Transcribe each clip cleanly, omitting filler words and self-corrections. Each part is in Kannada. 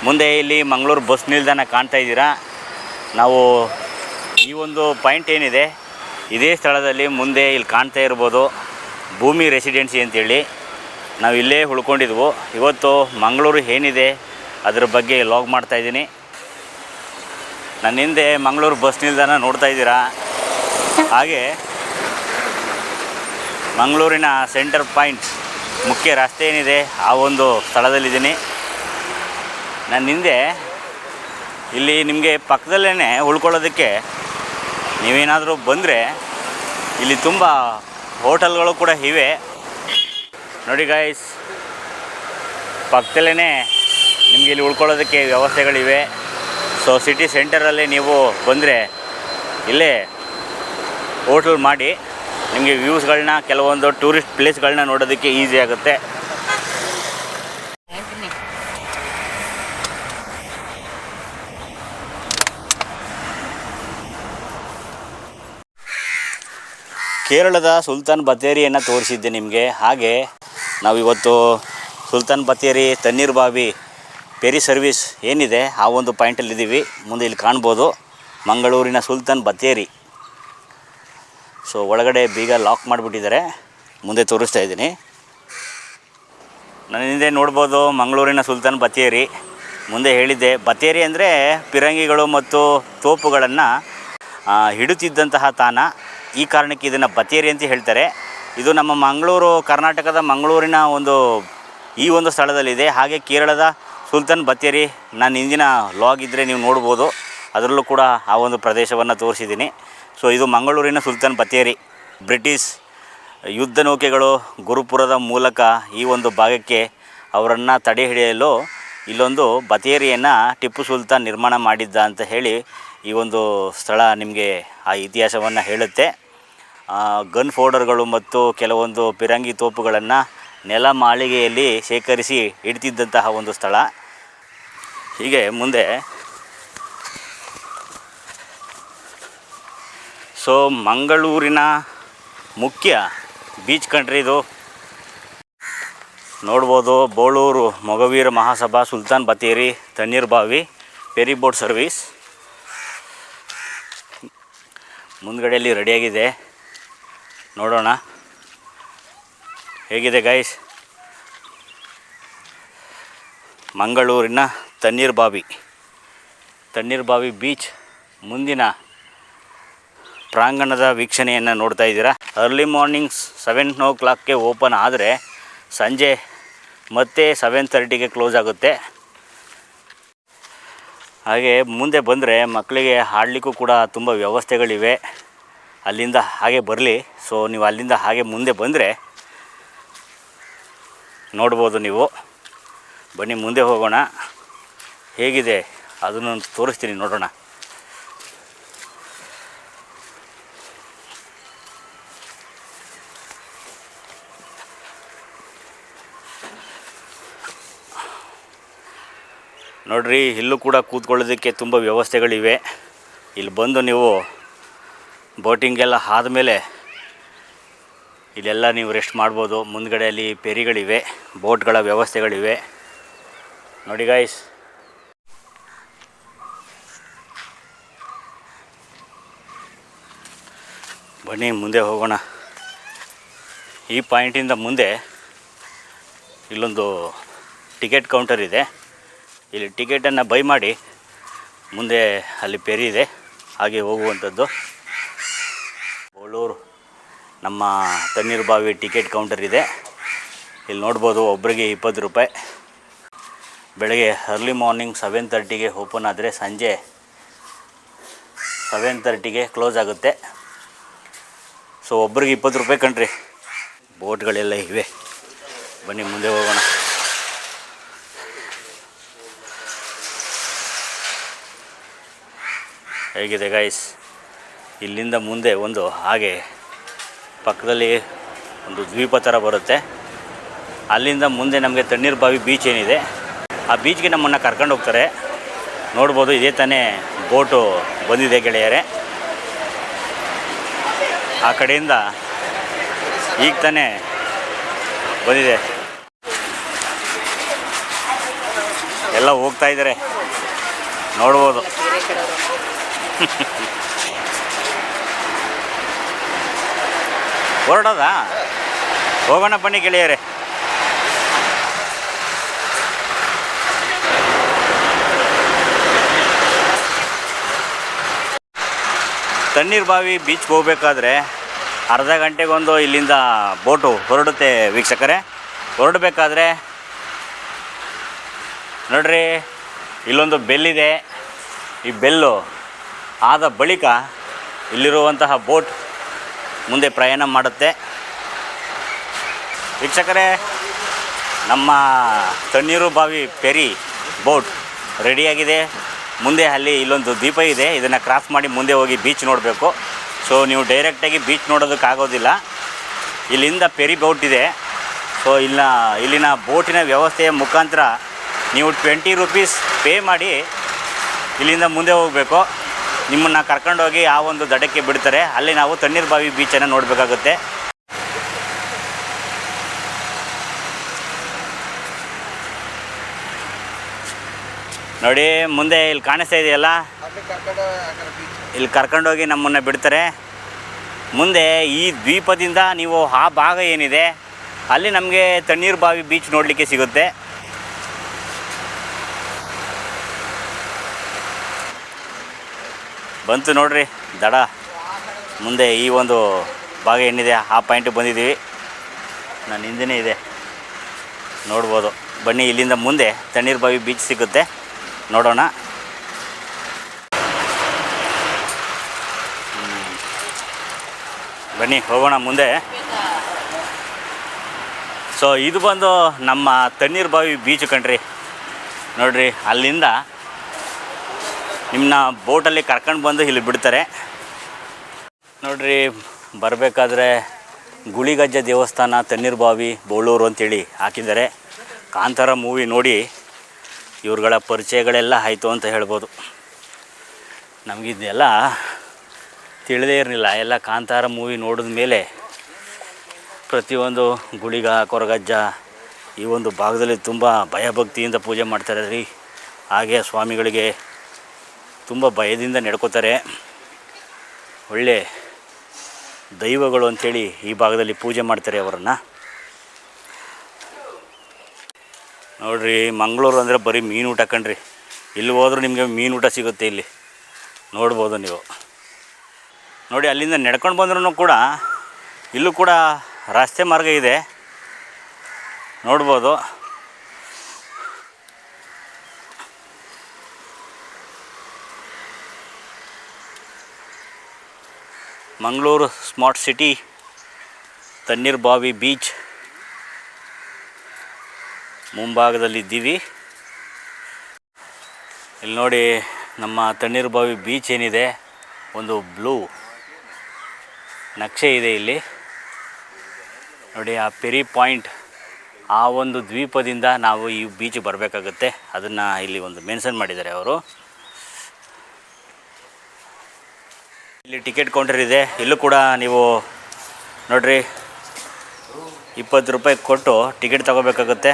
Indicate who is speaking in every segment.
Speaker 1: ಮುಂದೆ ಇಲ್ಲಿ ಮಂಗಳೂರು ಬಸ್ ನಿಲ್ದಾಣ ಕಾಣ್ತಾ ಇದ್ದೀರಾ. ನಾವು ಈ ಒಂದು ಪಾಯಿಂಟ್ ಏನಿದೆ ಇದೇ ಸ್ಥಳದಲ್ಲಿ ಮುಂದೆ ಇಲ್ಲಿ ಕಾಣ್ತಾ ಇರ್ಬೋದು ಭೂಮಿ ರೆಸಿಡೆನ್ಸಿ ಅಂತೇಳಿ. ನಾವು ಇಲ್ಲೇ ಉಳ್ಕೊಂಡಿದ್ವು. ಇವತ್ತು ಮಂಗಳೂರು ಏನಿದೆ ಅದರ ಬಗ್ಗೆ ಲಾಗ್ ಮಾಡ್ತಾಯಿದ್ದೀನಿ. ನನ್ನ ಹಿಂದೆ ಮಂಗಳೂರು ಬಸ್ ನಿಲ್ದಾಣ ನೋಡ್ತಾ ಇದ್ದೀರಾ. ಹಾಗೆ ಮಂಗಳೂರಿನ ಸೆಂಟರ್ ಪಾಯಿಂಟ್ ಮುಖ್ಯ ರಸ್ತೆ ಏನಿದೆ ಆ ಒಂದು ಸ್ಥಳದಲ್ಲಿದ್ದೀನಿ. ನನ್ನ ಹಿಂದೆ ಇಲ್ಲಿ ನಿಮಗೆ ಪಕ್ಕದಲ್ಲೇ ಉಳ್ಕೊಳ್ಳೋದಕ್ಕೆ ನೀವೇನಾದರೂ ಬಂದರೆ ಇಲ್ಲಿ ತುಂಬ ಹೋಟೆಲ್ಗಳು ಕೂಡ ಇವೆ ನೋಡಿ ಗಾಯ್ಸ್. ಪಕ್ಕದಲ್ಲೇ ನಿಮಗೆ ಇಲ್ಲಿ ಉಳ್ಕೊಳ್ಳೋದಕ್ಕೆ ವ್ಯವಸ್ಥೆಗಳಿವೆ. ಸೊ ಸಿಟಿ ಸೆಂಟರಲ್ಲಿ ನೀವು ಬಂದರೆ ಇಲ್ಲೇ ಹೋಟೆಲ್ ಮಾಡಿ ನಿಮಗೆ ವ್ಯೂಸ್ಗಳನ್ನ ಕೆಲವೊಂದು ಟೂರಿಸ್ಟ್ ಪ್ಲೇಸ್ಗಳನ್ನ ನೋಡೋದಕ್ಕೆ ಈಸಿ ಆಗುತ್ತೆ. ಕೇರಳದ ಸುಲ್ತಾನ್ ಬತ್ತೇರಿಯನ್ನು ತೋರಿಸಿದ್ದೆ ನಿಮಗೆ. ಹಾಗೆ ನಾವಿವತ್ತು ಸುಲ್ತಾನ್ ಬತ್ತೇರಿ ತಣ್ಣೀರು ಬಾವಿ ಫೆರಿ ಸರ್ವಿಸ್ ಏನಿದೆ ಆ ಒಂದು ಪಾಯಿಂಟಲ್ಲಿದ್ದೀವಿ. ಮುಂದೆ ಇಲ್ಲಿ ಕಾಣ್ಬೋದು ಮಂಗಳೂರಿನ ಸುಲ್ತಾನ್ ಬತ್ತೇರಿ. ಸೊ ಒಳಗಡೆ ಬೀಗ ಲಾಕ್ ಮಾಡಿಬಿಟ್ಟಿದ್ದಾರೆ. ಮುಂದೆ ತೋರಿಸ್ತಾ ಇದ್ದೀನಿ. ನನ್ನ ಹಿಂದೆ ನೋಡ್ಬೋದು ಮಂಗಳೂರಿನ ಸುಲ್ತಾನ್ ಬತ್ತೇರಿ. ಮುಂದೆ ಹೇಳಿದ್ದೆ ಬತ್ತೇರಿ ಅಂದರೆ ಪಿರಂಗಿಗಳು ಮತ್ತು ತೋಪುಗಳನ್ನು ಹಿಡುತ್ತಿದ್ದಂತಹ ತಾಣ. ಈ ಕಾರಣಕ್ಕೆ ಇದನ್ನು ಬತ್ತೇರಿ ಅಂತ ಹೇಳ್ತಾರೆ. ಇದು ನಮ್ಮ ಮಂಗಳೂರು, ಕರ್ನಾಟಕದ ಮಂಗಳೂರಿನ ಈ ಒಂದು ಸ್ಥಳದಲ್ಲಿದೆ. ಹಾಗೆ ಕೇರಳದ ಸುಲ್ತಾನ್ ಬತ್ತೇರಿ ನಾನು ಹಿಂದಿನ ಲಾಗ್ ಇದ್ದರೆ ನೀವು ನೋಡ್ಬೋದು. ಅದರಲ್ಲೂ ಕೂಡ ಆ ಒಂದು ಪ್ರದೇಶವನ್ನು ತೋರಿಸಿದ್ದೀನಿ. ಸೊ ಇದು ಮಂಗಳೂರಿನ ಸುಲ್ತಾನ್ ಬತ್ತೇರಿ. ಬ್ರಿಟಿಷ್ ಯುದ್ಧ ನೌಕೆಗಳು ಗುರುಪುರದ ಮೂಲಕ ಈ ಒಂದು ಭಾಗಕ್ಕೆ ಅವರನ್ನು ತಡೆ ಹಿಡಿಯಲು ಇಲ್ಲೊಂದು ಬತ್ತೇರಿಯನ್ನು ಟಿಪ್ಪು ಸುಲ್ತಾನ್ ನಿರ್ಮಾಣ ಮಾಡಿದ್ದ ಅಂತ ಹೇಳಿ ಈ ಒಂದು ಸ್ಥಳ ನಿಮಗೆ ಆ ಇತಿಹಾಸವನ್ನು ಹೇಳುತ್ತೆ. ಗನ್ ಫೌಡರ್ಗಳು ಮತ್ತು ಕೆಲವೊಂದು ಪಿರಂಗಿ ತೋಪುಗಳನ್ನು ನೆಲ ಮಾಳಿಗೆಯಲ್ಲಿ ಶೇಖರಿಸಿ ಇಡ್ತಿದ್ದಂತಹ ಒಂದು ಸ್ಥಳ. ಹೀಗೆ ಮುಂದೆ ಸೊ ಮಂಗಳೂರಿನ ಮುಖ್ಯ ಬೀಚ್ ಕಂಟ್ರಿ ಇದು. ನೋಡ್ಬೋದು ಬೋಳೂರು ಮೊಗವೀರ ಮಹಾಸಭಾ ಸುಲ್ತಾನ್ ಬತ್ತೇರಿ ತಣ್ಣೀರು ಬಾವಿ ಫೆರಿ ಬೋಟ್ ಸರ್ವಿಸ್ ಮುಂದ್ಗಡೆಯಲ್ಲಿ ರೆಡಿಯಾಗಿದೆ. ನೋಡೋಣ ಹೇಗಿದೆ ಗೈಸ್. ಮಂಗಳೂರಿನ ತಣ್ಣೀರು ಬಾವಿ ಬೀಚ್ ಮುಂದಿನ ಪ್ರಾಂಗಣದ ವೀಕ್ಷಣೆಯನ್ನು ನೋಡ್ತಾ ಇದ್ದೀರಾ. ಅರ್ಲಿ ಮಾರ್ನಿಂಗ್ಸ್ 7 o'clock ಓಪನ್ ಆದರೆ ಸಂಜೆ ಮತ್ತೆ 7:30 ಕ್ಲೋಸ್ ಆಗುತ್ತೆ. ಹಾಗೆ ಮುಂದೆ ಬಂದರೆ ಮಕ್ಕಳಿಗೆ ಆಡಲಿಕ್ಕೂ ಕೂಡ ತುಂಬ ವ್ಯವಸ್ಥೆಗಳಿವೆ. ಅಲ್ಲಿಂದ ಹಾಗೆ ಬರಲಿ. ಸೊ ನೀವು ಅಲ್ಲಿಂದ ಹಾಗೆ ಮುಂದೆ ಬಂದರೆ ನೋಡ್ಬೋದು ನೀವು. ಬನ್ನಿ ಮುಂದೆ ಹೋಗೋಣ. ಹೇಗಿದೆ ಅದನ್ನು ತೋರಿಸ್ತೀನಿ, ನೋಡೋಣ. ನೋಡ್ರಿ, ಇಲ್ಲೂ ಕೂಡ ಕೂತ್ಕೊಳ್ಳೋದಕ್ಕೆ ತುಂಬ ವ್ಯವಸ್ಥೆಗಳಿವೆ. ಇಲ್ಲಿ ಬಂದು ನೀವು ಬೋಟಿಂಗೆಲ್ಲ ಆದಮೇಲೆ ಇಲ್ಲೆಲ್ಲ ನೀವು ರೆಸ್ಟ್ ಮಾಡ್ಬೋದು. ಮುಂದ್ಗಡೆಯಲ್ಲಿ ಫೆರಿಗಳಿವೆ, ಬೋಟ್ಗಳ ವ್ಯವಸ್ಥೆಗಳಿವೆ. ನೋಡಿ ಗಾಯ್ಸ್, ಬನ್ನಿ ಮುಂದೆ ಹೋಗೋಣ. ಈ ಪಾಯಿಂಟಿಂದ ಮುಂದೆ ಇಲ್ಲೊಂದು ಟಿಕೆಟ್ ಕೌಂಟರ್ ಇದೆ. ಇಲ್ಲಿ ಟಿಕೆಟನ್ನು ಬೈ ಮಾಡಿ ಮುಂದೆ ಅಲ್ಲಿ ಫೆರಿ ಇದೆ, ಹಾಗೆ ಹೋಗುವಂಥದ್ದು. ಬೋಳೂರು ನಮ್ಮ ತಣ್ಣೀರು ಬಾವಿ ಟಿಕೆಟ್ ಕೌಂಟರ್ ಇದೆ. ಇಲ್ಲಿ ನೋಡ್ಬೋದು ಒಬ್ಬರಿಗೆ 20 ರೂಪಾಯಿ. ಬೆಳಗ್ಗೆ ಅರ್ಲಿ ಮಾರ್ನಿಂಗ್ 7:30 ಓಪನ್ ಆದರೆ ಸಂಜೆ 7:30 ಕ್ಲೋಸ್ ಆಗುತ್ತೆ. ಸೊ ಒಬ್ಬರಿಗೆ 20 ರೂಪಾಯಿ ಕಣ್ರಿ. ಬೋಟ್ಗಳೆಲ್ಲ ಇವೆ. ಬನ್ನಿ ಮುಂದೆ ಹೋಗೋಣ. ಹೇಗಿದೆ ಗೈಸ್. ಇಲ್ಲಿಂದ ಮುಂದೆ ಒಂದು ಹಾಗೆ ಪಕ್ಕದಲ್ಲಿ ಒಂದು ದ್ವೀಪ ಥರ ಬರುತ್ತೆ. ಅಲ್ಲಿಂದ ಮುಂದೆ ನಮಗೆ ತಣ್ಣೀರು ಬಾವಿ ಬೀಚ್ ಏನಿದೆ ಆ ಬೀಚ್ಗೆ ನಮ್ಮನ್ನು ಕರ್ಕೊಂಡು ಹೋಗ್ತಾರೆ. ನೋಡ್ಬೋದು, ಇದೇ ತಾನೇ ಬೋಟು ಬಂದಿದೆ ಗೆಳೆಯರೆ. ಆ ಕಡೆಯಿಂದ ಈಗ ತಾನೇ ಬಂದಿದೆ. ಎಲ್ಲ ಎಲ್ಲ ಹೋಗ್ತಾ ಇದ್ದಾರೆ, ನೋಡ್ಬೋದು. ಹೊರಡೋದಾ? ಹೋಗೋಣ ಬನ್ನಿ ಗೆಳೆಯರೆ. ತಣ್ಣೀರ್ಬಾವಿ ಬೀಚ್ಗೆ ಹೋಗ್ಬೇಕಾದ್ರೆ ಅರ್ಧ ಗಂಟೆಗೊಂದು ಇಲ್ಲಿಂದ ಬೋಟು ಹೊರಡುತ್ತೆ ವೀಕ್ಷಕರೇ. ಹೊರಡಬೇಕಾದ್ರೆ ನೋಡ್ರಿ, ಇಲ್ಲೊಂದು ಬೆಲ್ಲಿದೆ. ಈ ಬೆಲ್ಲು ಆದ ಬಳಿಕ ಇಲ್ಲಿರುವಂತಹ ಬೋಟ್ ಮುಂದೆ ಪ್ರಯಾಣ ಮಾಡುತ್ತೆ. ವೀಕ್ಷಕರೇ, ನಮ್ಮ ತಣ್ಣೀರುಬಾವಿ ಫೆರಿ ಬೋಟ್ ರೆಡಿಯಾಗಿದೆ. ಮುಂದೆ ಅಲ್ಲಿ ಇಲ್ಲೊಂದು ದ್ವೀಪ ಇದೆ, ಇದನ್ನು ಕ್ರಾಸ್ ಮಾಡಿ ಮುಂದೆ ಹೋಗಿ ಬೀಚ್ ನೋಡಬೇಕು. ಸೊ ನೀವು ಡೈರೆಕ್ಟಾಗಿ ಬೀಚ್ ನೋಡೋದಕ್ಕಾಗೋದಿಲ್ಲ, ಇಲ್ಲಿಂದ ಫೆರಿ ಬೋಟ್ ಇದೆ. ಸೊ ಇಲ್ಲಿನ ಬೋಟಿನ ವ್ಯವಸ್ಥೆಯ ಮುಖಾಂತರ ನೀವು 20 ರೂಪೀಸ್ ಪೇ ಮಾಡಿ ಇಲ್ಲಿಂದ ಮುಂದೆ ಹೋಗಬೇಕು. ನಿಮ್ಮನ್ನು ಕರ್ಕೊಂಡೋಗಿ ಆ ಒಂದು ದಡಕ್ಕೆ ಬಿಡ್ತಾರೆ. ಅಲ್ಲಿ ನಾವು ತಣ್ಣೀರ್ಬಾವಿ ಬೀಚನ್ನು ನೋಡಬೇಕಾಗುತ್ತೆ. ನೋಡಿ, ಮುಂದೆ ಇಲ್ಲಿ ಕಾಣಿಸ್ತಾ ಇದೆಯಲ್ಲ, ಇಲ್ಲಿ ಕರ್ಕೊಂಡೋಗಿ ನಮ್ಮನ್ನು ಬಿಡ್ತಾರೆ. ಮುಂದೆ ಈ ದ್ವೀಪದಿಂದ ನೀವು ಆ ಭಾಗ ಏನಿದೆ ಅಲ್ಲಿ ನಮಗೆ ತಣ್ಣೀರ್ಬಾವಿ ಬೀಚ್ ನೋಡಲಿಕ್ಕೆ ಸಿಗುತ್ತೆ. ಬಂತು ನೋಡ್ರಿ ದಡ. ಮುಂದೆ ಈ ಒಂದು ಭಾಗ ಏನಿದೆ ಆ ಪಾಯಿಂಟಿಗೆ ಬಂದಿದ್ದೀವಿ. ನನ್ನ ಹಿಂದೆನೇ ಇದೆ, ನೋಡ್ಬೋದು. ಬನ್ನಿ, ಇಲ್ಲಿಂದ ಮುಂದೆ ತಣ್ಣೀರ್ಬಾವಿ ಬೀಚ್ ಸಿಗುತ್ತೆ, ನೋಡೋಣ. ಬನ್ನಿ ಹೋಗೋಣ ಮುಂದೆ. ಸೊ ಇದು ಬಂದು ನಮ್ಮ ತಣ್ಣೀರ್ಬಾವಿ ಬೀಚ್ ಕಣ್ರಿ. ನೋಡ್ರಿ, ಅಲ್ಲಿಂದ ನಿಮ್ಮನ್ನ ಬೋಟಲ್ಲಿ ಕರ್ಕೊಂಡು ಬಂದು ಇಲ್ಲಿ ಬಿಡ್ತಾರೆ. ನೋಡ್ರಿ, ಬರಬೇಕಾದ್ರೆ ಗುಳಿಗಜ್ಜ ದೇವಸ್ಥಾನ ತಣ್ಣೀರ್ಬಾವಿ ಬೋಳೂರು ಅಂತೇಳಿ ಹಾಕಿದ್ದಾರೆ. ಕಾಂತಾರ ಮೂವಿ ನೋಡಿ ಇವ್ರುಗಳ ಪರಿಚಯಗಳೆಲ್ಲ ಆಯಿತು ಅಂತ ಹೇಳ್ಬೋದು. ನಮಗಿದೆಲ್ಲ ತಿಳಿದೇ ಇರಲಿಲ್ಲ. ಎಲ್ಲ ಕಾಂತಾರ ಮೂವಿ ನೋಡಿದ ಮೇಲೆ ಪ್ರತಿಯೊಂದು ಗುಳಿಗ ಕೊರಗಜ್ಜ ಈ ಒಂದು ಭಾಗದಲ್ಲಿ ತುಂಬ ಭಯಭಕ್ತಿಯಿಂದ ಪೂಜೆ ಮಾಡ್ತಾರೆ ರೀ. ಹಾಗೆ ಸ್ವಾಮಿಗಳಿಗೆ ತುಂಬ ಭಯದಿಂದ ನಡ್ಕೋತಾರೆ. ಒಳ್ಳೆ ದೈವಗಳು ಅಂಥೇಳಿ ಈ ಭಾಗದಲ್ಲಿ ಪೂಜೆ ಮಾಡ್ತಾರೆ ಅವರನ್ನು. ನೋಡಿರಿ, ಮಂಗಳೂರು ಅಂದರೆ ಬರೀ ಮೀನು ಊಟ ಕಣ್ರಿ. ಇಲ್ಲಿ ಹೋದ್ರೂ ನಿಮಗೆ ಮೀನು ಊಟ ಸಿಗುತ್ತೆ. ಇಲ್ಲಿ ನೋಡ್ಬೋದು ನೀವು. ನೋಡಿ, ಅಲ್ಲಿಂದ ನಡ್ಕೊಂಡು ಬಂದ್ರೂ ಕೂಡ ಇಲ್ಲೂ ಕೂಡ ರಸ್ತೆ ಮಾರ್ಗ ಇದೆ, ನೋಡ್ಬೋದು. Mangaluru smart city Tannirbhavi beach ಮುಂಭಾಗದಲ್ಲಿದ್ದೀವಿ. ಇಲ್ಲಿ ನೋಡಿ, ನಮ್ಮ ತಣ್ಣೀರ್ಬಾವಿ ಬೀಚ್ ಏನಿದೆ, ಒಂದು ಬ್ಲೂ ನಕ್ಷೆ ಇದೆ ಇಲ್ಲಿ ನೋಡಿ. ಆ ಪೆರಿ ಪಾಯಿಂಟ್, ಆ ಒಂದು ದ್ವೀಪದಿಂದ ನಾವು ಈ ಬೀಚಿಗೆ ಬರಬೇಕಾಗುತ್ತೆ. ಅದನ್ನು ಇಲ್ಲಿ ಒಂದು ಮೆನ್ಷನ್ ಮಾಡಿದ್ದಾರೆ ಅವರು. ಇಲ್ಲಿ ಟಿಕೆಟ್ ಕೌಂಟರ್ ಇದೆ. ಇಲ್ಲೂ ಕೂಡ ನೀವು ನೋಡಿರಿ, 20 ರೂಪಾಯಿ ಕೊಟ್ಟು ಟಿಕೆಟ್ ತಗೋಬೇಕಾಗುತ್ತೆ.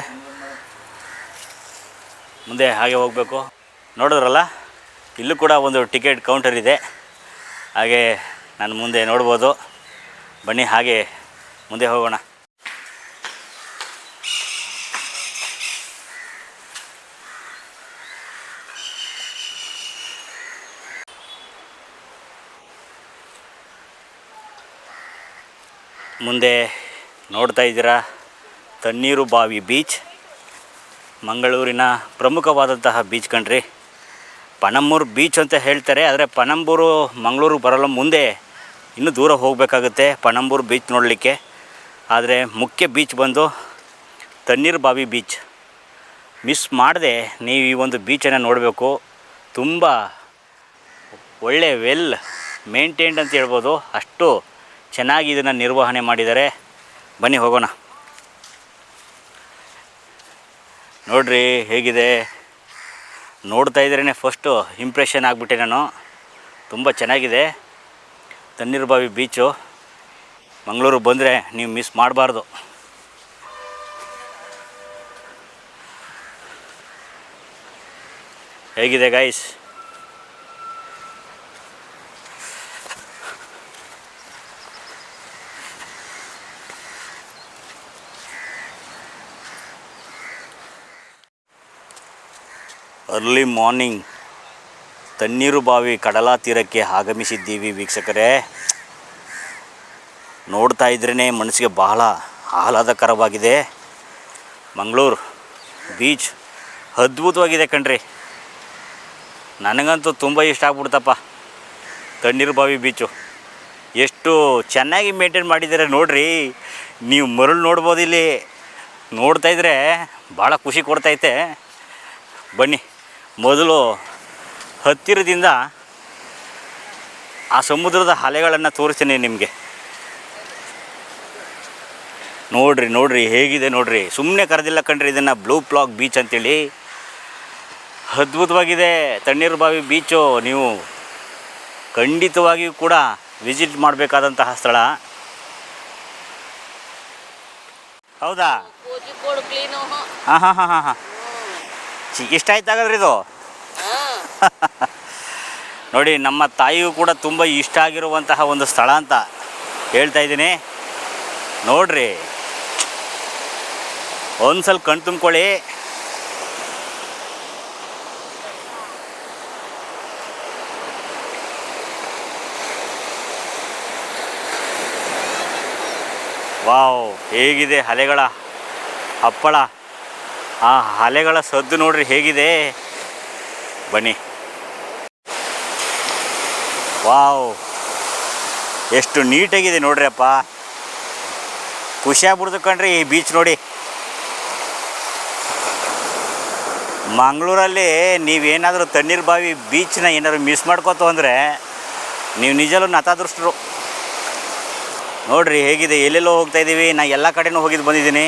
Speaker 1: ಮುಂದೆ ಹಾಗೆ ಹೋಗಬೇಕು. ನೋಡಿದ್ರಲ್ಲ, ಇಲ್ಲೂ ಕೂಡ ಒಂದು ಟಿಕೆಟ್ ಕೌಂಟರ್ ಇದೆ. ಹಾಗೆ ನಾನು ಮುಂದೆ ನೋಡ್ಬೋದು. ಬನ್ನಿ ಹಾಗೆ ಮುಂದೆ ಹೋಗೋಣ. ಮುಂದೆ ನೋಡ್ತಾ ಇದ್ದೀರಾ ತಣ್ಣೀರುಬಾವಿ ಬೀಚ್, ಮಂಗಳೂರಿನ ಪ್ರಮುಖವಾದಂತಹ ಬೀಚ್ ಕಣ್ರಿ. ಪಣಂಬೂರು ಬೀಚ್ ಅಂತ ಹೇಳ್ತಾರೆ, ಆದರೆ ಪಣಂಬೂರು ಮಂಗಳೂರು ಬರಲು ಮುಂದೆ ಇನ್ನೂ ದೂರ ಹೋಗಬೇಕಾಗುತ್ತೆ ಪಣಂಬೂರು ಬೀಚ್ ನೋಡಲಿಕ್ಕೆ. ಆದರೆ ಮುಖ್ಯ ಬೀಚ್ ಬಂದು ತಣ್ಣೀರುಬಾವಿ ಬೀಚ್. ಮಿಸ್ ಮಾಡದೆ ನೀವು ಈ ಒಂದು ಬೀಚನ್ನು ನೋಡಬೇಕು. ತುಂಬ ಒಳ್ಳೆ ವೆಲ್ ಮೇಂಟೈನ್ಡ್ ಅಂತ ಹೇಳ್ಬೋದು, ಅಷ್ಟು ಚೆನ್ನಾಗಿ ಇದನ್ನು ನಿರ್ವಹಣೆ ಮಾಡಿದ್ದಾರೆ. ಬನ್ನಿ ಹೋಗೋಣ. ನೋಡ್ರಿ ಹೇಗಿದೆ, ನೋಡ್ತಾ ಇದ್ರೇ ಫಸ್ಟು ಇಂಪ್ರೆಷನ್ ಆಗಿಬಿಟ್ಟೆ ನಾನು. ತುಂಬ ಚೆನ್ನಾಗಿದೆ ತಣ್ಣೀರುಬಾವಿ ಬೀಚು. ಮಂಗಳೂರು ಬಂದರೆ ನೀವು ಮಿಸ್ ಮಾಡಬಾರ್ದು. ಹೇಗಿದೆ ಗೈಸ್? ಅರ್ಲಿ ಮಾರ್ನಿಂಗ್ ತಣ್ಣೀರುಬಾವಿ ಕಡಲ ತೀರಕ್ಕೆ ಆಗಮಿಸಿದ್ದೀವಿ ವೀಕ್ಷಕರೇ. ನೋಡ್ತಾ ಇದ್ರೇ ಮನಸ್ಸಿಗೆ ಬಹಳ ಆಹ್ಲಾದಕರವಾಗಿದೆ. ಮಂಗಳೂರು ಬೀಚ್ ಅದ್ಭುತವಾಗಿದೆ ಕಣ್ರಿ. ನನಗಂತೂ ತುಂಬ ಇಷ್ಟ ಆಗ್ಬಿಡ್ತಪ್ಪ ತಣ್ಣೀರುಬಾವಿ ಬೀಚು. ಎಷ್ಟು ಚೆನ್ನಾಗಿ ಮೇಂಟೈನ್ ಮಾಡಿದ್ದಾರೆ ನೋಡ್ರಿ. ನೀವು ಮರಳು ನೋಡ್ಬೋದು ಇಲ್ಲಿ. ನೋಡ್ತಾ ಇದ್ದರೆ ಭಾಳ ಖುಷಿ ಕೊಡ್ತೈತೆ. ಬನ್ನಿ, ಮೊದಲು ಹತ್ತಿರದಿಂದ ಆ ಸಮುದ್ರದ ಅಲೆಗಳನ್ನು ತೋರಿಸ್ತೀನಿ ನಿಮಗೆ. ನೋಡ್ರಿ ಹೇಗಿದೆ ನೋಡ್ರಿ. ಸುಮ್ಮನೆ ಕರೆದಿಲ್ಲ ಕಣ್ರಿ ಇದನ್ನು ಬ್ಲೂ ಫ್ಲಾಗ್ ಬೀಚ್ ಅಂತೇಳಿ. ಅದ್ಭುತವಾಗಿದೆ ತಣ್ಣೀರುಬಾವಿ ಬೀಚು. ನೀವು ಖಂಡಿತವಾಗಿಯೂ ಕೂಡ ವಿಸಿಟ್ ಮಾಡಬೇಕಾದಂತಹ ಸ್ಥಳ. ಹೌದಾ? ಹಾಂ. ಇಷ್ಟ ಆಯ್ತು ಹಾಗಾದ್ರೆ ಇದು. ನೋಡಿ, ನಮ್ಮ ತಾಯಿಗೂ ಕೂಡ ತುಂಬ ಇಷ್ಟ ಆಗಿರುವಂತಹ ಒಂದು ಸ್ಥಳ ಅಂತ ಹೇಳ್ತಾ ಇದ್ದೀನಿ. ನೋಡ್ರಿ, ಒಂದು ಸಲ ಕಣ್ ತುಂಬ್ಕೊಳ್ಳಿ. ವಾವ್, ಹೇಗಿದೆ ಅಲೆಗಳ ಹಪ್ಪಳ. ಆ ಅಲೆಗಳ ಸದ್ದು ನೋಡ್ರಿ ಹೇಗಿದೆ. ಬನ್ನಿ. ವಾವ್, ಎಷ್ಟು ನೀಟಾಗಿದೆ ನೋಡ್ರಿ ಅಪ್ಪ. ಖುಷಿಯಾಗ್ಬಿಡ್ತು ಕಣ್ರಿ ಈ ಬೀಚ್ ನೋಡಿ. ಮಂಗಳೂರಲ್ಲಿ ನೀವೇನಾದರೂ ತಣ್ಣೀರುಬಾವಿ ಬೀಚನ್ನ ಏನಾದರೂ ಮಿಸ್ ಮಾಡ್ಕೋತು ಅಂದರೆ ನೀವು ನಿಜಲ್ಲೂ ನತಾದೃಷ್ಟರು. ನೋಡ್ರಿ ಹೇಗಿದೆ. ಎಲ್ಲೆಲ್ಲೋ ಹೋಗ್ತಾ ಇದ್ದೀವಿ. ನಾನು ಎಲ್ಲ ಕಡೆನೂ ಹೋಗಿದ್ದು ಬಂದಿದ್ದೀನಿ.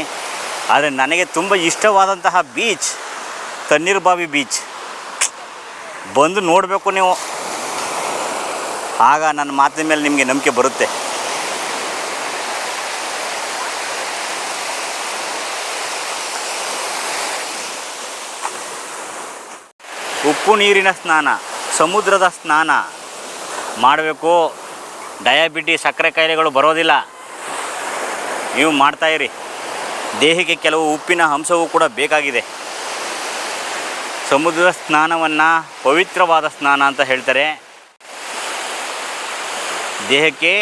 Speaker 1: ಆದರೆ ನನಗೆ ತುಂಬ ಇಷ್ಟವಾದಂತಹ ಬೀಚ್ ತಣ್ಣೀರುಬಾವಿ ಬೀಚ್. ಬಂದು ನೋಡಬೇಕು ನೀವು. ಆಗ ನನ್ನ ಮಾತಿನ ಮೇಲೆ ನಿಮಗೆ ನಂಬಿಕೆ ಬರುತ್ತೆ. ಉಪ್ಪು ನೀರಿನ ಸ್ನಾನ, ಸಮುದ್ರದ ಸ್ನಾನ ಮಾಡಬೇಕು. ಡಯಾಬಿಟಿಸ್, ಸಕ್ಕರೆ ಕಾಯಿಲೆಗಳು ಬರೋದಿಲ್ಲ. ನೀವು ಮಾಡ್ತಾಯಿರಿ. ದೇಹಕ್ಕೆ ಕೆಲವು ಉಪ್ಪಿನ ಅಂಶವೂ ಕೂಡ ಬೇಕಾಗಿದೆ. ಸಮುದ್ರದ ಸ್ನಾನವನ್ನು ಪವಿತ್ರವಾದ ಸ್ನಾನ ಅಂತ ಹೇಳ್ತಾರೆ. ದೇಹಕ್ಕೆ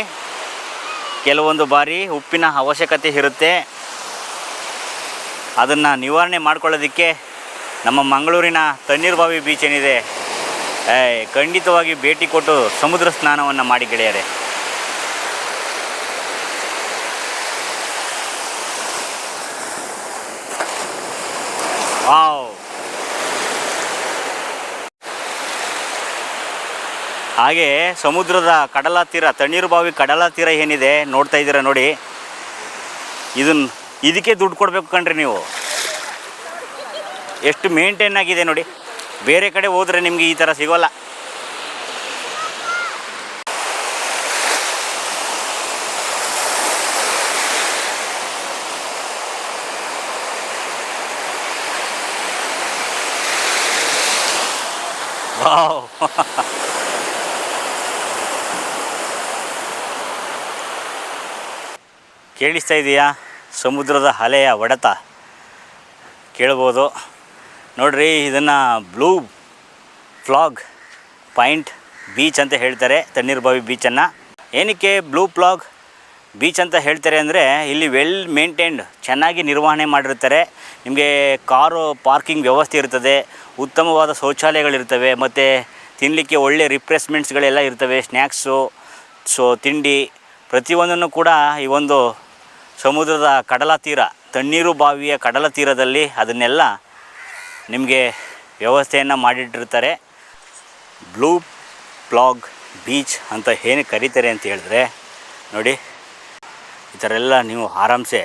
Speaker 1: ಕೆಲವೊಂದು ಬಾರಿ ಉಪ್ಪಿನ ಅವಶ್ಯಕತೆ ಇರುತ್ತೆ. ಅದನ್ನು ನಿವಾರಣೆ ಮಾಡ್ಕೊಳ್ಳೋದಕ್ಕೆ ನಮ್ಮ ಮಂಗಳೂರಿನ ತಣ್ಣೀರುಬಾವಿ ಬೀಚ್ ಏನಿದೆ, ಖಂಡಿತವಾಗಿ ಭೇಟಿ ಕೊಟ್ಟು ಸಮುದ್ರ ಸ್ನಾನವನ್ನು ಮಾಡಿ ಗೆಳೆಯರೆ. ವಾವ್, ಹಾಗೆ ಸಮುದ್ರದ ಕಡಲ ತೀರ, ತಣ್ಣೀರುಬಾವಿ ಕಡಲ ತೀರ ಏನಿದೆ ನೋಡ್ತಾ ಇದ್ದೀರಾ ನೋಡಿ. ಇದಕ್ಕೆ ದುಡ್ಡು ಕೊಡಬೇಕು ಕಣ್ರಿ ನೀವು. ಎಷ್ಟು ಮೇಂಟೈನ್ ಆಗಿದೆ ನೋಡಿ. ಬೇರೆ ಕಡೆ ಹೋದರೆ ನಿಮಗೆ ಈ ಥರ ಸಿಗೋಲ್ಲ. ವಾವ್ ಕೇಳಿಸ್ತಾ ಇದೆಯಾ ಸಮುದ್ರದ ಅಲೆಯ ಹೊಡೆತ? ಕೇಳ್ಬೋದು ನೋಡ್ರಿ. ಇದನ್ನು ಬ್ಲೂ ಫ್ಲಾಗ್ ಪಾಯಿಂಟ್ ಬೀಚ್ ಅಂತ ಹೇಳ್ತಾರೆ, ತಣ್ಣೀರುಬಾವಿ ಬೀಚನ್ನು. ಏನಕ್ಕೆ ಬ್ಲೂ ಫ್ಲಾಗ್ ಬೀಚ್ ಅಂತ ಹೇಳ್ತಾರೆ ಅಂದರೆ, ಇಲ್ಲಿ ವೆಲ್ ಮೇಂಟೈನ್ಡ್, ಚೆನ್ನಾಗಿ ನಿರ್ವಹಣೆ ಮಾಡಿರ್ತಾರೆ. ನಿಮಗೆ ಕಾರು ಪಾರ್ಕಿಂಗ್ ವ್ಯವಸ್ಥೆ ಇರ್ತದೆ, ಉತ್ತಮವಾದ ಶೌಚಾಲಯಗಳಿರ್ತವೆ, ಮತ್ತು ತಿನ್ನಲಿಕ್ಕೆ ಒಳ್ಳೆ ರಿಫ್ರೆಶ್ಮೆಂಟ್ಸ್ಗಳೆಲ್ಲ ಇರ್ತವೆ, ಸ್ನ್ಯಾಕ್ಸು, ತಿಂಡಿ ಪ್ರತಿಯೊಂದನ್ನು ಕೂಡ ಈ ಒಂದು ಸಮುದ್ರದ ಕಡಲ ತೀರ, ತಣ್ಣೀರುಬಾವಿಯ ಕಡಲ ತೀರದಲ್ಲಿ ಅದನ್ನೆಲ್ಲ ನಿಮಗೆ ವ್ಯವಸ್ಥೆಯನ್ನು ಮಾಡಿಟ್ಟಿರ್ತಾರೆ. ಬ್ಲೂ ಫ್ಲಾಗ್ ಬೀಚ್ ಅಂತ ಏನು ಕರೀತಾರೆ ಅಂತ ಹೇಳಿದ್ರೆ ನೋಡಿ, ಈ ಥರ ಎಲ್ಲ ನೀವು ಆರಾಮ್ಸೆ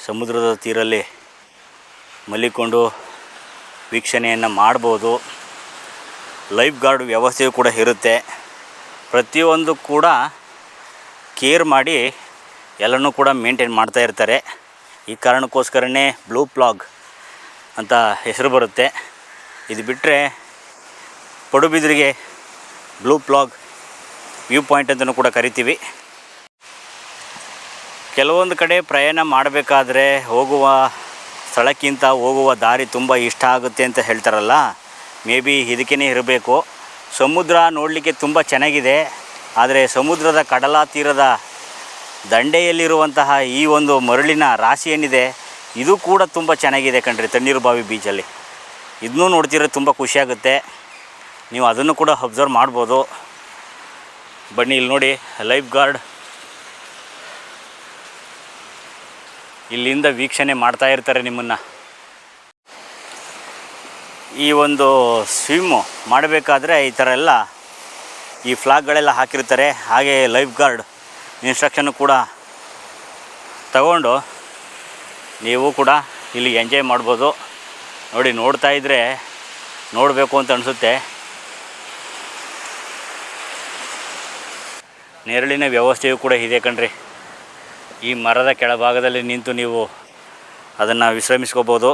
Speaker 1: ಸಮುದ್ರದ ತೀರಲ್ಲಿ ಮಲ್ಲಿಕೊಂಡು ವೀಕ್ಷಣೆಯನ್ನು ಮಾಡ್ಬೋದು. ಲೈಫ್ ಗಾರ್ಡ್ ವ್ಯವಸ್ಥೆಯೂ ಕೂಡ ಇರುತ್ತೆ. ಪ್ರತಿಯೊಂದು ಕೂಡ ಕೇರ್ ಮಾಡಿ ಎಲ್ಲನೂ ಕೂಡ ಮೇಂಟೈನ್ ಮಾಡ್ತಾ ಇರ್ತಾರೆ. ಈ ಕಾರಣಕ್ಕೋಸ್ಕರನೇ ಬ್ಲೂ ಫ್ಲಾಗ್ ಅಂತ ಹೆಸರು ಬರುತ್ತೆ. ಇದು ಬಿಟ್ಟರೆ ಪಡುಬಿದ್ರಿಗೆ ಬ್ಲೂ ಫ್ಲಾಗ್ ವ್ಯೂ ಪಾಯಿಂಟ್ ಅಂತಲೂ ಕೂಡ ಕರಿತೀವಿ. ಕೆಲವೊಂದು ಕಡೆ ಪ್ರಯಾಣ ಮಾಡಬೇಕಾದ್ರೆ ಹೋಗುವ ಸ್ಥಳಕ್ಕಿಂತ ಹೋಗುವ ದಾರಿ ತುಂಬ ಇಷ್ಟ ಆಗುತ್ತೆ ಅಂತ ಹೇಳ್ತಾರಲ್ಲ, ಮೇ ಬಿ ಇದಕ್ಕೇ ಇರಬೇಕು. ಸಮುದ್ರ ನೋಡಲಿಕ್ಕೆ ತುಂಬ ಚೆನ್ನಾಗಿದೆ, ಆದರೆ ಸಮುದ್ರದ ಕಡಲ ತೀರದ ದಂಡೆಯಲ್ಲಿರುವಂತಹ ಈ ಒಂದು ಮರಳಿನ ರಾಶಿ ಏನಿದೆ ಇದು ಕೂಡ ತುಂಬ ಚೆನ್ನಾಗಿದೆ ಕಣ್ರಿ. ತಣ್ಣೀರುಬಾವಿ ಬೀಚಲ್ಲಿ ಇದನ್ನೂ ನೋಡ್ತಿರೋ ತುಂಬ ಖುಷಿಯಾಗುತ್ತೆ. ನೀವು ಅದನ್ನು ಕೂಡ ಅಬ್ಸರ್ವ್ ಮಾಡ್ಬೋದು. ಬನ್ನಿ, ಇಲ್ಲಿ ನೋಡಿ ಲೈಫ್ ಗಾರ್ಡ್ ಇಲ್ಲಿಂದ ವೀಕ್ಷಣೆ ಮಾಡ್ತಾ ಇರ್ತಾರೆ ನಿಮ್ಮನ್ನು. ಈ ಒಂದು ಸ್ವಿಮ್ಮು ಮಾಡಬೇಕಾದ್ರೆ ಈ ಥರ ಎಲ್ಲ ಈ ಫ್ಲಾಗ್ಗಳೆಲ್ಲ ಹಾಕಿರ್ತಾರೆ. ಹಾಗೆ ಲೈಫ್ ಗಾರ್ಡ್ ಇನ್ಸ್ಟ್ರಕ್ಷನ್ನು ಕೂಡ ತಗೊಂಡು ನೀವು ಕೂಡ ಇಲ್ಲಿ ಎಂಜಾಯ್ ಮಾಡ್ಬೋದು. ನೋಡಿ, ನೋಡ್ತಾ ಇದ್ದರೆ ನೋಡಬೇಕು ಅಂತ ಅನಿಸುತ್ತೆ. ನೆರಳಿನ ವ್ಯವಸ್ಥೆಯೂ ಕೂಡ ಇದೆ ಕಣ್ರಿ. ಈ ಮರದ ಕೆಳಭಾಗದಲ್ಲಿ ನಿಂತು ನೀವು ಅದನ್ನು ವಿಶ್ರಮಿಸ್ಕೋಬೋದು.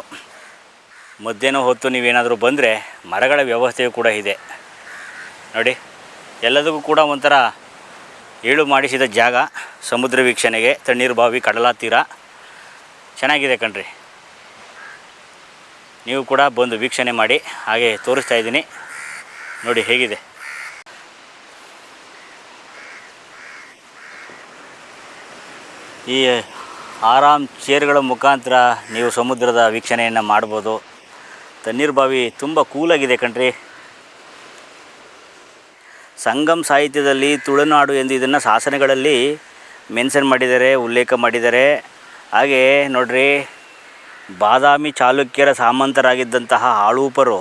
Speaker 1: ಮಧ್ಯಾಹ್ನ ಹೊತ್ತು ನೀವೇನಾದರೂ ಬಂದರೆ ಮರಗಳ ವ್ಯವಸ್ಥೆಯೂ ಕೂಡ ಇದೆ ನೋಡಿ. ಎಲ್ಲದಕ್ಕೂ ಕೂಡ ಒಂಥರ ಏಳು ಮಾಡಿಸಿದ ಜಾಗ ಸಮುದ್ರ ವೀಕ್ಷಣೆಗೆ. ತಣ್ಣೀರುಬಾವಿ ಕಡಲ ತೀರ ಚೆನ್ನಾಗಿದೆ ಕಣ್ರಿ. ನೀವು ಕೂಡ ಬಂದು ವೀಕ್ಷಣೆ ಮಾಡಿ. ಹಾಗೆ ತೋರಿಸ್ತಾ ಇದ್ದೀನಿ ನೋಡಿ ಹೇಗಿದೆ. ಈ ಆರಾಮ್ ಚೇರ್ಗಳ ಮುಖಾಂತರ ನೀವು ಸಮುದ್ರದ ವೀಕ್ಷಣೆಯನ್ನು ಮಾಡ್ಬೋದು. ತಣ್ಣೀರುಬಾವಿ ತುಂಬ ಕೂಲಾಗಿದೆ ಕಣ್ರಿ. ಸಂಗಮ್ ಸಾಹಿತ್ಯದಲ್ಲಿ ತುಳುನಾಡು ಎಂದು ಇದನ್ನು ಶಾಸನಗಳಲ್ಲಿ ಮೆನ್ಷನ್ ಮಾಡಿದ್ದಾರೆ, ಉಲ್ಲೇಖ ಮಾಡಿದ್ದಾರೆ. ಹಾಗೆ ನೋಡ್ರಿ, ಬಾದಾಮಿ ಚಾಲುಕ್ಯರ ಸಾಮಂತರಾಗಿದ್ದಂತಹ ಆಳೂಪರು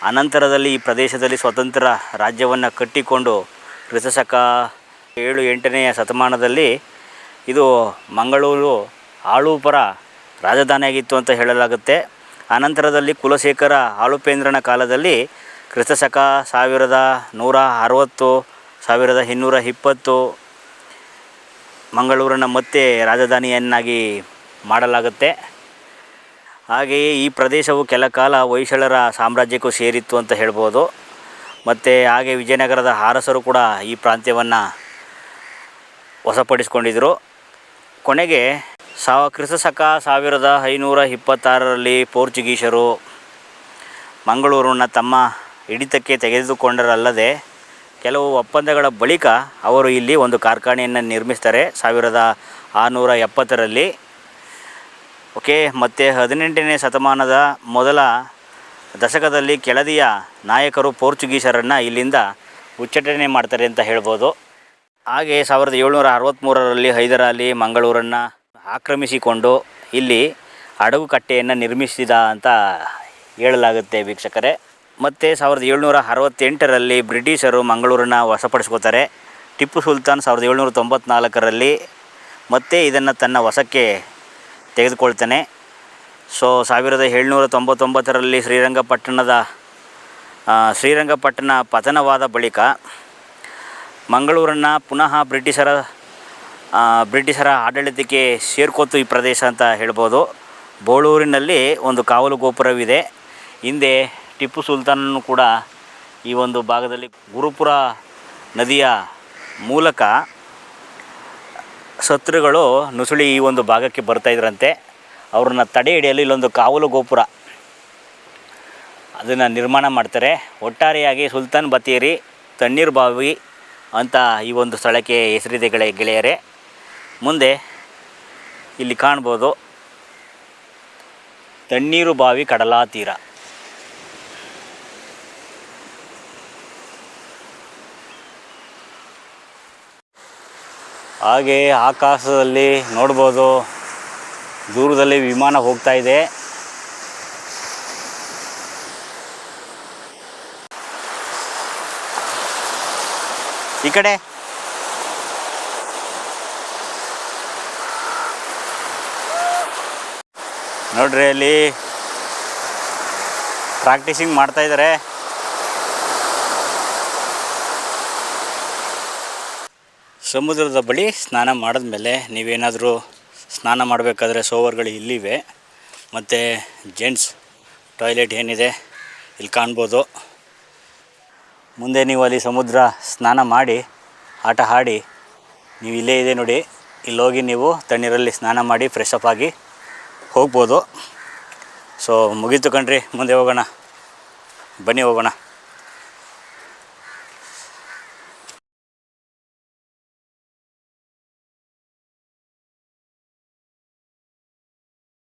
Speaker 1: ಅನಂತರದಲ್ಲಿ ಈ ಪ್ರದೇಶದಲ್ಲಿ ಸ್ವತಂತ್ರ ರಾಜ್ಯವನ್ನು ಕಟ್ಟಿಕೊಂಡು ಕ್ರಿಸ್ತಶಕ 7-8ನೇ ಶತಮಾನದಲ್ಲಿ ಇದು ಮಂಗಳೂರು ಆಳೂಪರ ರಾಜಧಾನಿಯಾಗಿತ್ತು ಅಂತ ಹೇಳಲಾಗುತ್ತೆ. ಅನಂತರದಲ್ಲಿ ಕುಲಶೇಖರ ಆಳುಪೇಂದ್ರನ ಕಾಲದಲ್ಲಿ ಕ್ರಿಸ್ತಶಕ 1160 1220 ಮಂಗಳೂರನ್ನು ಮತ್ತೆ ರಾಜಧಾನಿಯನ್ನಾಗಿ ಮಾಡಲಾಗುತ್ತೆ. ಹಾಗೆಯೇ ಈ ಪ್ರದೇಶವು ಕೆಲ ಕಾಲ ಹೊಯ್ಸಳರ ಸಾಮ್ರಾಜ್ಯಕ್ಕೂ ಸೇರಿತ್ತು ಅಂತ ಹೇಳ್ಬೋದು. ಮತ್ತು ಹಾಗೆ ವಿಜಯನಗರದ ಅರಸರು ಕೂಡ ಈ ಪ್ರಾಂತ್ಯವನ್ನು ವಶಪಡಿಸಿಕೊಂಡಿದ್ದರು. ಕೊನೆಗೆ ಕ್ರಿಸ್ತಶಕ 1526ರಲ್ಲಿ ಪೋರ್ಚುಗೀಸರು ಮಂಗಳೂರನ್ನು ತಮ್ಮ ಹಿಡಿತಕ್ಕೆ ತೆಗೆದುಕೊಂಡರಲ್ಲದೆ ಕೆಲವು ಒಪ್ಪಂದಗಳ ಬಳಿಕ ಅವರು ಇಲ್ಲಿ ಒಂದು ಕಾರ್ಖಾನೆಯನ್ನು ನಿರ್ಮಿಸ್ತಾರೆ 1670ರಲ್ಲಿ. ಓಕೆ. ಮತ್ತು 18ನೇ ಶತಮಾನದ ಮೊದಲ ದಶಕದಲ್ಲಿ ಕೆಳದಿಯ ನಾಯಕರು ಪೋರ್ಚುಗೀಸರನ್ನು ಇಲ್ಲಿಂದ ಉಚ್ಚಾಟನೆ ಮಾಡ್ತಾರೆ ಅಂತ ಹೇಳ್ಬೋದು. ಹಾಗೆ 1763ರಲ್ಲಿ ಹೈದರಾಲಿ ಮಂಗಳೂರನ್ನು ಆಕ್ರಮಿಸಿಕೊಂಡು ಇಲ್ಲಿ ಹಡಗುಕಟ್ಟೆಯನ್ನು ನಿರ್ಮಿಸಿದ ಅಂತ ಹೇಳಲಾಗುತ್ತೆ ವೀಕ್ಷಕರೇ. ಮತ್ತು 1768ರಲ್ಲಿ ಬ್ರಿಟಿಷರು ಮಂಗಳೂರನ್ನು ವಶಪಡಿಸ್ಕೋತಾರೆ. ಟಿಪ್ಪು ಸುಲ್ತಾನ್ 1794ರಲ್ಲಿ ಮತ್ತೆ ಇದನ್ನು ತನ್ನ ವಶಕ್ಕೆ ತೆಗೆದುಕೊಳ್ತಾನೆ. 1799ರಲ್ಲಿ ಶ್ರೀರಂಗಪಟ್ಟಣ ಪತನವಾದ ಬಳಿಕ ಮಂಗಳೂರನ್ನು ಪುನಃ ಬ್ರಿಟಿಷರ ಆಡಳಿತಕ್ಕೆ ಸೇರ್ಕೋತು ಈ ಪ್ರದೇಶ ಅಂತ ಹೇಳ್ಬೋದು. ಬೋಳೂರಿನಲ್ಲಿ ಒಂದು ಕಾವಲು ಗೋಪುರವಿದೆ. ಹಿಂದೆ ಟಿಪ್ಪು ಸುಲ್ತಾನನು ಕೂಡ ಈ ಒಂದು ಭಾಗದಲ್ಲಿ ಗುರುಪುರ ನದಿಯ ಮೂಲಕ ಶತ್ರುಗಳು ನುಸುಳಿ ಈ ಒಂದು ಭಾಗಕ್ಕೆ ಬರ್ತಾಯಿದ್ರಂತೆ. ಅವ್ರನ್ನ ತಡೆ ಹಿಡಿಯಲು ಇಲ್ಲೊಂದು ಕಾವಲು ಗೋಪುರ ಅದನ್ನು ನಿರ್ಮಾಣ ಮಾಡ್ತಾರೆ. ಒಟ್ಟಾರೆಯಾಗಿ ಸುಲ್ತಾನ್ ಬತ್ತೇರಿ ತಣ್ಣೀರುಬಾವಿ ಅಂತ ಈ ಒಂದು ಸ್ಥಳಕ್ಕೆ ಹೆಸರಿದೆ ಗೆಳೆಯರೇ. ಮುಂದೆ ಇಲ್ಲಿ ಕಾಣ್ಬೋದು ತಣ್ಣೀರುಬಾವಿ ಕಡಲ ತೀರ. ಹಾಗೆ ಆಕಾಶದಲ್ಲಿ ನೋಡ್ಬೋದು, ದೂರದಲ್ಲಿ ವಿಮಾನ ಹೋಗ್ತಾ ಇದೆ. ಈ ಕಡೆ ನೋಡ್ರಿ, ಅಲ್ಲಿ ಪ್ರಾಕ್ಟೀಸಿಂಗ್ ಮಾಡ್ತಾ ಇದ್ದಾರೆ. ಸಮುದ್ರದ ಬಳಿ ಸ್ನಾನ ಮಾಡಿದ್ಮೇಲೆ ನೀವೇನಾದರೂ ಸ್ನಾನ ಮಾಡಬೇಕಾದ್ರೆ ಶೋವರ್ಗಳು ಇಲ್ಲಿವೆ. ಮತ್ತು ಜೆಂಟ್ಸ್ ಟಾಯ್ಲೆಟ್ ಏನಿದೆ ಇಲ್ಲಿ ಕಾಣ್ಬೋದು. ಮುಂದೆ ನೀವು ಅಲ್ಲಿ ಸಮುದ್ರ ಸ್ನಾನ ಮಾಡಿ ಆಟ ಆಡಿ ನೀವು ಇಲ್ಲೇ ಇದೆ ನೋಡಿ, ಇಲ್ಲೋಗಿ ನೀವು ತಣ್ಣೀರಲ್ಲಿ ಸ್ನಾನ ಮಾಡಿ ಫ್ರೆಶ್ ಅಪ್ ಆಗಿ ಹೋಗ್ಬೋದು. ಸೊ ಮುಗೀತು ಕಣ್ರಿ, ಮುಂದೆ ಹೋಗೋಣ, ಬನ್ನಿ ಹೋಗೋಣ.